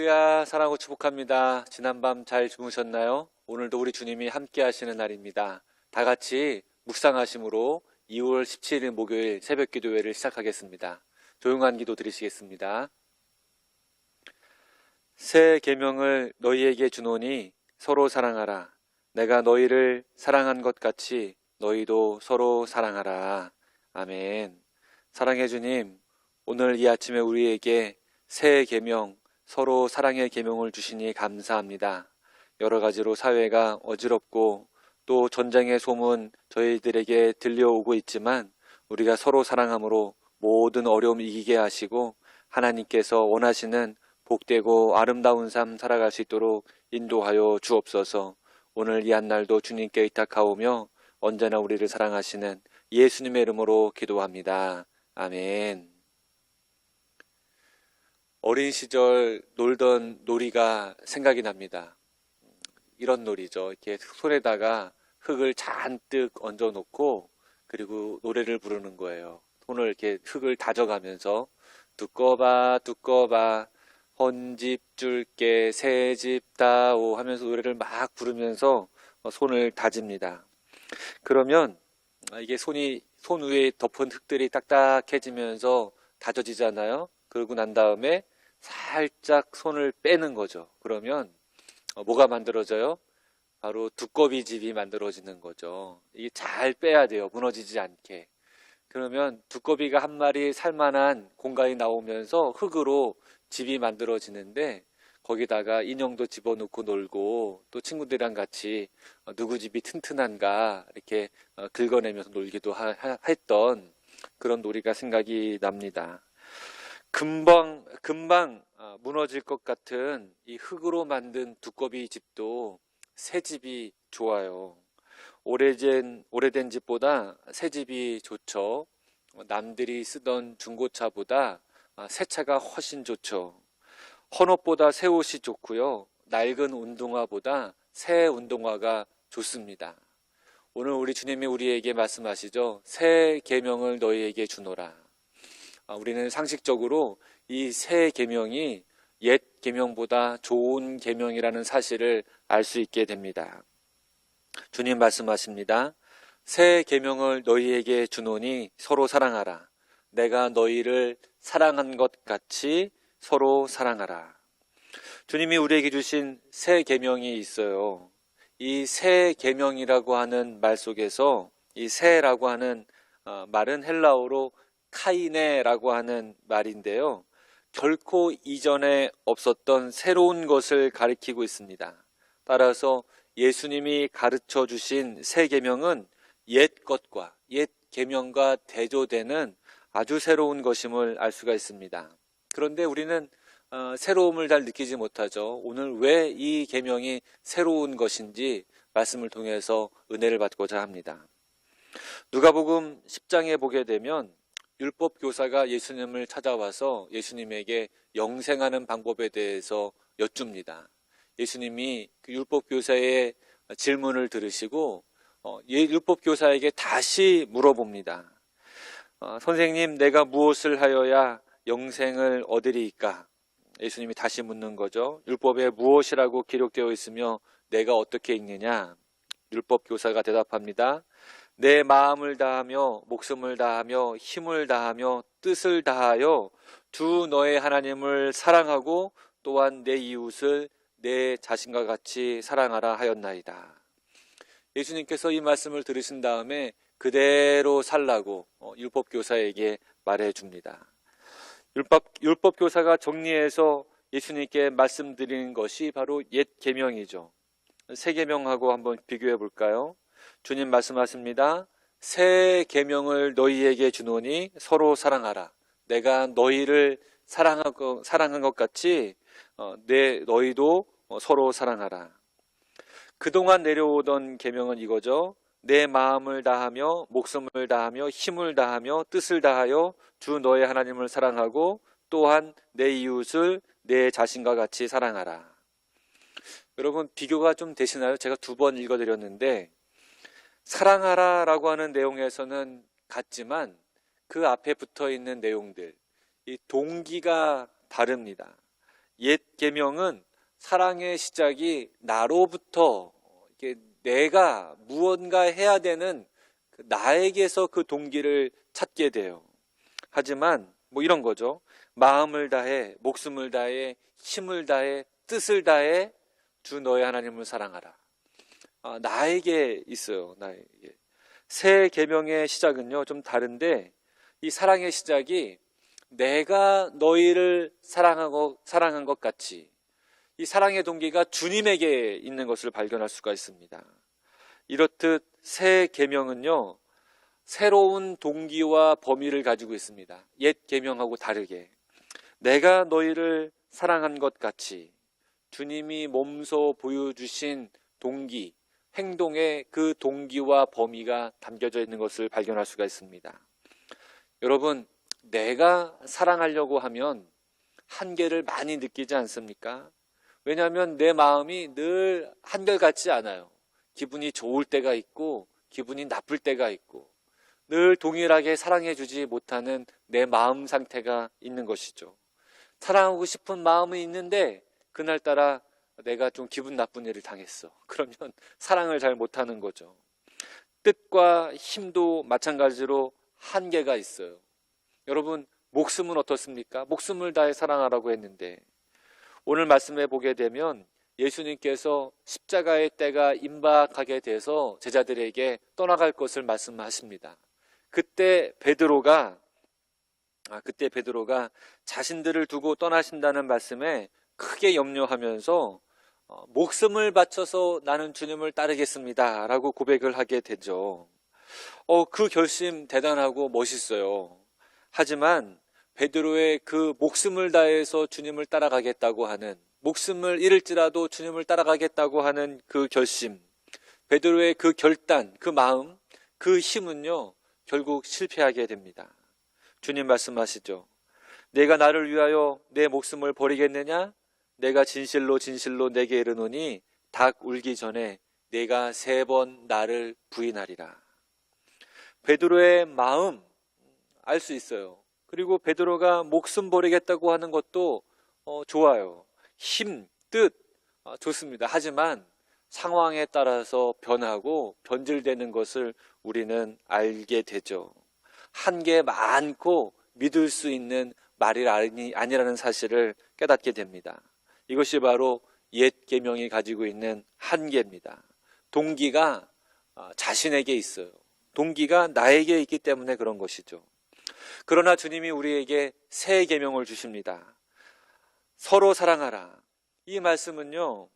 할렐루야, 사랑하고 축복합니다. 지난밤 잘 주무셨나요? 오늘도 우리 주님이 함께 하시는 날입니다. 다 같이 묵상하심으로 2월 17일 목요일 새벽 기도회를 시작하겠습니다. 조용한 기도 드리시겠습니다. 새 계명을 너희에게 주노니 서로 사랑하라. 내가 너희를 사랑한 것 같이 너희도 서로 사랑하라. 아멘. 사랑해 주님, 오늘 이 아침에 우리에게 새 계명, 서로 사랑의 계명을 주시니 감사합니다. 여러 가지로 사회가 어지럽고 또 전쟁의 소문 저희들에게 들려오고 있지만 우리가 서로 사랑함으로 모든 어려움 이기게 하시고 하나님께서 원하시는 복되고 아름다운 삶 살아갈 수 있도록 인도하여 주옵소서. 오늘 이 한날도 주님께 의탁하오며 언제나 우리를 사랑하시는 예수님의 이름으로 기도합니다. 아멘. 어린 시절 놀던 놀이가 생각이 납니다. 이런 놀이죠. 이렇게 손에다가 흙을 잔뜩 얹어 놓고 그리고 노래를 부르는 거예요. 손을 이렇게 흙을 다져가면서 두꺼봐 두꺼봐 헌집 줄게 새집 다오 하면서 노래를 막 부르면서 손을 다집니다. 그러면 이게 손 위에 덮은 흙들이 딱딱해지면서 다져지잖아요. 그러고 난 다음에 살짝 손을 빼는 거죠. 그러면 뭐가 만들어져요? 바로 두꺼비 집이 만들어지는 거죠. 이게 잘 빼야 돼요. 무너지지 않게. 그러면 두꺼비가 한 마리 살만한 공간이 나오면서 흙으로 집이 만들어지는데 거기다가 인형도 집어넣고 놀고 또 친구들이랑 같이 누구 집이 튼튼한가 이렇게 긁어내면서 놀기도 했던 그런 놀이가 생각이 납니다. 금방 무너질 것 같은 이 흙으로 만든 두꺼비 집도 새 집이 좋아요. 오래된 집보다 새 집이 좋죠. 남들이 쓰던 중고차보다 새 차가 훨씬 좋죠. 헌옷보다 새 옷이 좋고요. 낡은 운동화보다 새 운동화가 좋습니다. 오늘 우리 주님이 우리에게 말씀하시죠. 새 계명을 너희에게 주노라. 우리는 상식적으로 이 새 계명이 옛 계명보다 좋은 계명이라는 사실을 알 수 있게 됩니다. 주님 말씀하십니다. 새 계명을 너희에게 주노니 서로 사랑하라. 내가 너희를 사랑한 것 같이 서로 사랑하라. 주님이 우리에게 주신 새 계명이 있어요. 이 새 계명이라고 하는 말 속에서 이 새라고 하는 말은 헬라어로 카이네라고 하는 말인데요. 결코 이전에 없었던 새로운 것을 가리키고 있습니다. 따라서 예수님이 가르쳐 주신 새 계명은 옛 것과 옛 계명과 대조되는 아주 새로운 것임을 알 수가 있습니다. 그런데 우리는 새로움을 잘 느끼지 못하죠. 오늘 왜 이 계명이 새로운 것인지 말씀을 통해서 은혜를 받고자 합니다. 누가복음 10장에 보게 되면 율법 교사가 예수님을 찾아와서 예수님에게 영생하는 방법에 대해서 여쭙니다. 예수님이 그 율법 교사의 질문을 들으시고 율법 교사에게 다시 물어봅니다. 선생님, 내가 무엇을 하여야 영생을 얻으리이까? 예수님이 다시 묻는 거죠. 율법에 무엇이라고 기록되어 있으며 내가 어떻게 읽느냐? 율법 교사가 대답합니다. 내 마음을 다하며 목숨을 다하며 힘을 다하며 뜻을 다하여 주 너의 하나님을 사랑하고 또한 내 이웃을 내 자신과 같이 사랑하라 하였나이다. 예수님께서 이 말씀을 들으신 다음에 그대로 살라고 율법교사에게 말해줍니다. 율법교사가 정리해서 예수님께 말씀드리는 것이 바로 옛 계명이죠. 새 계명하고 한번 비교해 볼까요? 주님 말씀하십니다. 새 계명을 너희에게 주노니 서로 사랑하라. 내가 너희를 사랑한 것 같이 너희도 서로 사랑하라. 그동안 내려오던 계명은 이거죠. 내 마음을 다하며 목숨을 다하며 힘을 다하며 뜻을 다하여 주 너의 하나님을 사랑하고 또한 내 이웃을 내 자신과 같이 사랑하라. 여러분 비교가 좀 되시나요? 제가 2번 읽어드렸는데 사랑하라 라고 하는 내용에서는 같지만 그 앞에 붙어 있는 내용들, 이 동기가 다릅니다. 옛 계명은 사랑의 시작이 나로부터 이게 내가 무언가 해야 되는 나에게서 그 동기를 찾게 돼요. 하지만 뭐 이런 거죠. 마음을 다해, 목숨을 다해, 힘을 다해, 뜻을 다해 주 너의 하나님을 사랑하라. 나에게 있어요. 나에게. 새 계명의 시작은요 좀 다른데, 이 사랑의 시작이 내가 너희를 사랑한 것 같이, 이 사랑의 동기가 주님에게 있는 것을 발견할 수가 있습니다. 이렇듯 새 계명은요 새로운 동기와 범위를 가지고 있습니다. 옛 계명하고 다르게 내가 너희를 사랑한 것 같이, 주님이 몸소 보여주신 동기, 행동의 그 동기와 범위가 담겨져 있는 것을 발견할 수가 있습니다. 여러분, 내가 사랑하려고 하면 한계를 많이 느끼지 않습니까? 왜냐하면 내 마음이 늘 한결같지 않아요. 기분이 좋을 때가 있고 기분이 나쁠 때가 있고 늘 동일하게 사랑해주지 못하는 내 마음 상태가 있는 것이죠. 사랑하고 싶은 마음은 있는데 그날따라 내가 좀 기분 나쁜 일을 당했어. 그러면 사랑을 잘 못하는 거죠. 뜻과 힘도 마찬가지로 한계가 있어요. 여러분, 목숨은 어떻습니까? 목숨을 다해 사랑하라고 했는데, 오늘 말씀에 보게 되면 예수님께서 십자가의 때가 임박하게 돼서 제자들에게 떠나갈 것을 말씀하십니다. 그때 베드로가 자신들을 두고 떠나신다는 말씀에 크게 염려하면서 목숨을 바쳐서 나는 주님을 따르겠습니다 라고 고백을 하게 되죠. 그 결심 대단하고 멋있어요. 하지만 베드로의 그 목숨을 다해서 주님을 따라가겠다고 하는, 목숨을 잃을지라도 주님을 따라가겠다고 하는 그 결심, 베드로의 그 결단, 그 마음, 그 힘은요 결국 실패하게 됩니다. 주님 말씀하시죠. 내가 나를 위하여 내 목숨을 버리겠느냐? 내가 진실로 진실로 내게 이르노니 닭 울기 전에 내가 3번 나를 부인하리라. 베드로의 마음 알 수 있어요. 그리고 베드로가 목숨 버리겠다고 하는 것도 좋아요. 힘, 뜻 좋습니다. 하지만 상황에 따라서 변하고 변질되는 것을 우리는 알게 되죠. 한계 많고 믿을 수 있는 말이 아니라는 사실을 깨닫게 됩니다. 이것이 바로 옛 계명이 가지고 있는 한계입니다. 동기가 자신에게 있어요. 동기가 나에게 있기 때문에 그런 것이죠. 그러나 주님이 우리에게 새 계명을 주십니다. 서로 사랑하라. 이 말씀은요,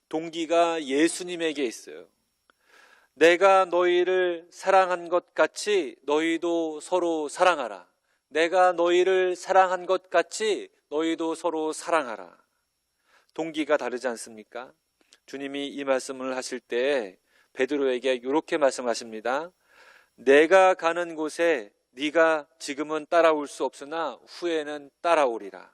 동기가 예수님에게 있어요. 내가 너희를 사랑한 것 같이 너희도 서로 사랑하라. 내가 너희를 사랑한 것 같이 너희도 서로 사랑하라. 동기가 다르지 않습니까? 주님이 이 말씀을 하실 때 베드로에게 이렇게 말씀하십니다. 내가 가는 곳에 네가 지금은 따라올 수 없으나 후에는 따라오리라.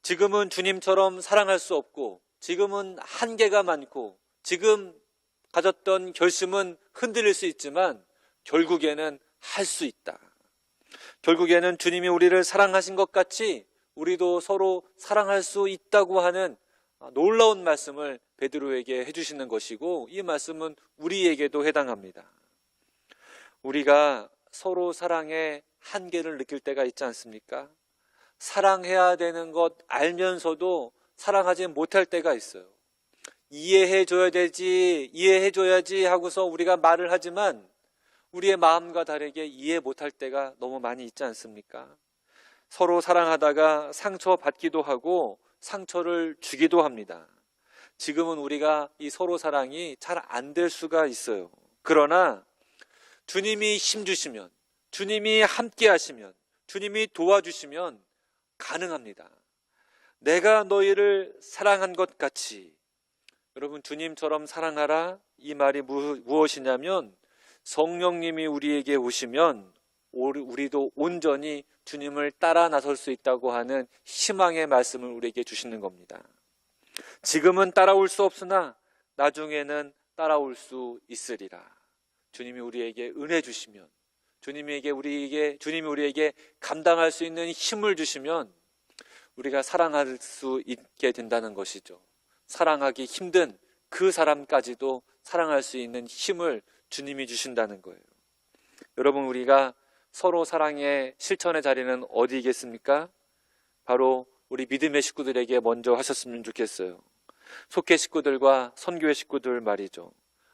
지금은 주님처럼 사랑할 수 없고, 지금은 한계가 많고, 지금 가졌던 결심은 흔들릴 수 있지만 결국에는 할 수 있다. 결국에는 주님이 우리를 사랑하신 것 같이 우리도 서로 사랑할 수 있다고 하는 놀라운 말씀을 베드로에게 해주시는 것이고, 이 말씀은 우리에게도 해당합니다. 우리가 서로 사랑의 한계를 느낄 때가 있지 않습니까? 사랑해야 되는 것 알면서도 사랑하지 못할 때가 있어요. 이해해줘야 되지, 이해해줘야지 하고서 우리가 말을 하지만 우리의 마음과 다르게 이해 못할 때가 너무 많이 있지 않습니까? 서로 사랑하다가 상처받기도 하고 상처를 주기도 합니다. 지금은 우리가 이 서로 사랑이 잘 안 될 수가 있어요. 그러나 주님이 힘주시면, 주님이 함께 하시면, 주님이 도와주시면 가능합니다. 내가 너희를 사랑한 것 같이. 여러분, 주님처럼 사랑하라. 이 말이 무엇이냐면 성령님이 우리에게 오시면 우리도 온전히 주님을 따라 나설 수 있다고 하는 희망의 말씀을 우리에게 주시는 겁니다. 지금은 따라올 수 없으나 나중에는 따라올 수 있으리라. 주님이 우리에게 은혜 주시면, 주님이 우리에게 감당할 수 있는 힘을 주시면 우리가 사랑할 수 있게 된다는 것이죠. 사랑하기 힘든 그 사람까지도 사랑할 수 있는 힘을 주님이 주신다는 거예요. 여러분, 우리가 서로 사랑의 실천의 자리는 어디겠습니까? 바로 우리 믿음의 식구들에게 먼저 하셨으면 좋겠어요. 속회 식구들과 선교회 식구들 말이죠.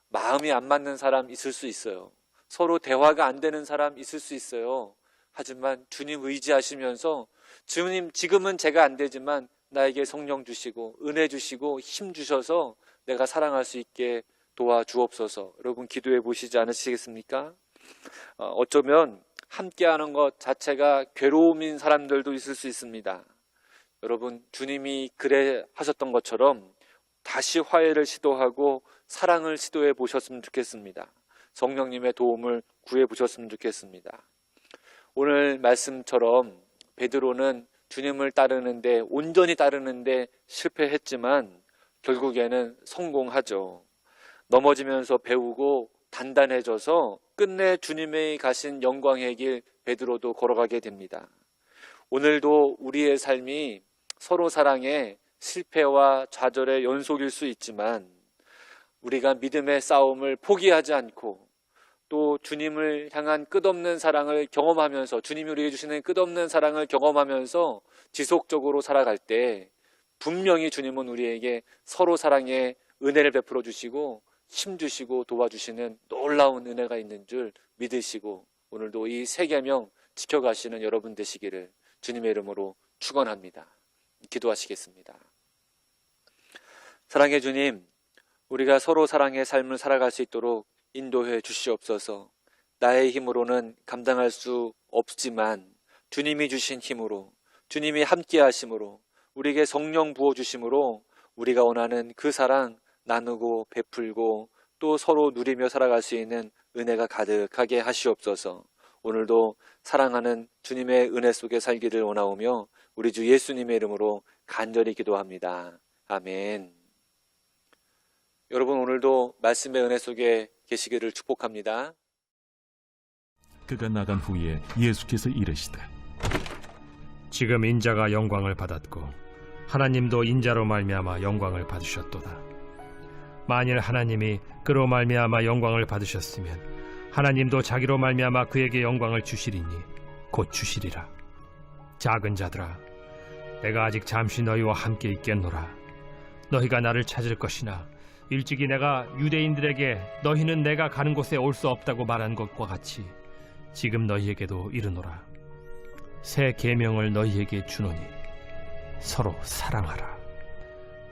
마음이 안 맞는 사람 있을 수 있어요. 서로 대화가 안 되는 사람 있을 수 있어요. 하지만 주님 의지하시면서 주님, 지금은 제가 안 되지만 나에게 성령 주시고 은혜 주시고 힘 주셔서 내가 사랑할 수 있게 도와주옵소서. 여러분, 기도해 보시지 않으시겠습니까? 어쩌면 함께하는 것 자체가 괴로움인 사람들도 있을 수 있습니다. 여러분, 주님이 그래 하셨던 것처럼 다시 화해를 시도하고 사랑을 시도해 보셨으면 좋겠습니다. 성령님의 도움을 구해 보셨으면 좋겠습니다. 오늘 말씀처럼 베드로는 주님을 따르는데, 온전히 따르는데 실패했지만 결국에는 성공하죠. 넘어지면서 배우고 단단해져서 끝내 주님의 가신 영광의 길 베드로도 걸어가게 됩니다. 오늘도 우리의 삶이 서로 사랑에 실패와 좌절의 연속일 수 있지만 우리가 믿음의 싸움을 포기하지 않고 또 주님을 향한 끝없는 사랑을 경험하면서, 주님이 우리에게 주시는 끝없는 사랑을 경험하면서 지속적으로 살아갈 때 분명히 주님은 우리에게 서로 사랑의 은혜를 베풀어 주시고 힘 주시고 도와주시는 놀라운 은혜가 있는 줄 믿으시고 오늘도 이 세 계명 지켜가시는 여러분 되시기를 주님의 이름으로 축원합니다. 기도하시겠습니다. 사랑의 주님, 우리가 서로 사랑의 삶을 살아갈 수 있도록 인도해 주시옵소서. 나의 힘으로는 감당할 수 없지만 주님이 주신 힘으로, 주님이 함께 하심으로, 우리에게 성령 부어주심으로 우리가 원하는 그 사랑 나누고 베풀고 또 서로 누리며 살아갈 수 있는 은혜가 가득하게 하시옵소서. 오늘도 사랑하는 주님의 은혜 속에 살기를 원하오며 우리 주 예수님의 이름으로 간절히 기도합니다. 아멘. 여러분, 오늘도 말씀의 은혜 속에 계시기를 축복합니다. 그가 나간 후에 예수께서 이르시되 지금 인자가 영광을 받았고 하나님도 인자로 말미암아 영광을 받으셨도다. 만일 하나님이 그로 말미암아 영광을 받으셨으면 하나님도 자기로 말미암아 그에게 영광을 주시리니 곧 주시리라. 작은 자들아, 내가 아직 잠시 너희와 함께 있겠노라. 너희가 나를 찾을 것이나 일찍이 내가 유대인들에게 너희는 내가 가는 곳에 올 수 없다고 말한 것과 같이 지금 너희에게도 이르노라. 새 계명을 너희에게 주노니 서로 사랑하라.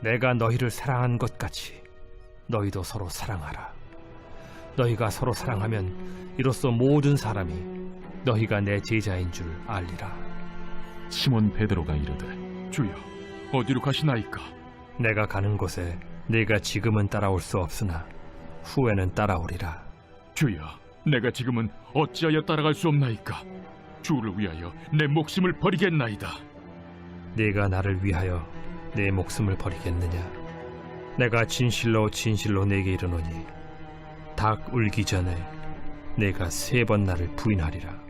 내가 너희를 사랑한 것 같이 너희도 서로 사랑하라. 너희가 서로 사랑하면 이로써 모든 사람이 너희가 내 제자인 줄 알리라. 시몬 베드로가 이르되 주여, 어디로 가시나이까? 내가 가는 곳에 네가 지금은 따라올 수 없으나 후에는 따라오리라. 주여, 내가 지금은 어찌하여 따라갈 수 없나이까? 주를 위하여 내 목숨을 버리겠나이다. 네가 나를 위하여 내 목숨을 버리겠느냐? 내가 진실로 진실로 네게 이르노니 닭 울기 전에 네가 3번 나를 부인하리라.